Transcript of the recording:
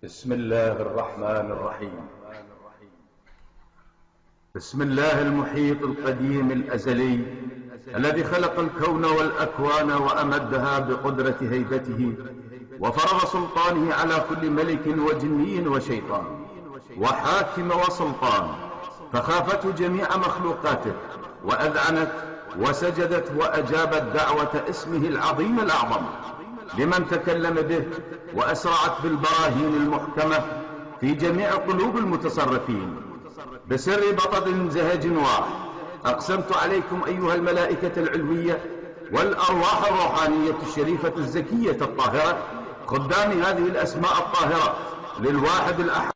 بسم الله الرحمن الرحيم. بسم الله المحيط القديم الأزلي الذي خلق الكون والأكوان وأمدها بقدرة هيبته وفرض سلطانه على كل ملك وجني وشيطان وحاكم وسلطان، فخافته جميع مخلوقاته وأذعنت وسجدت وأجابت دعوة اسمه العظيم الأعظم لمن تكلم به، وأسرعت بالبراهين المحكمة في جميع قلوب المتصرفين بسر بطد زهج واح. أقسمت عليكم أيها الملائكة العلوية والأرواح الروحانية الشريفة الزكية الطاهرة خدام هذه الأسماء الطاهرة للواحد الأحد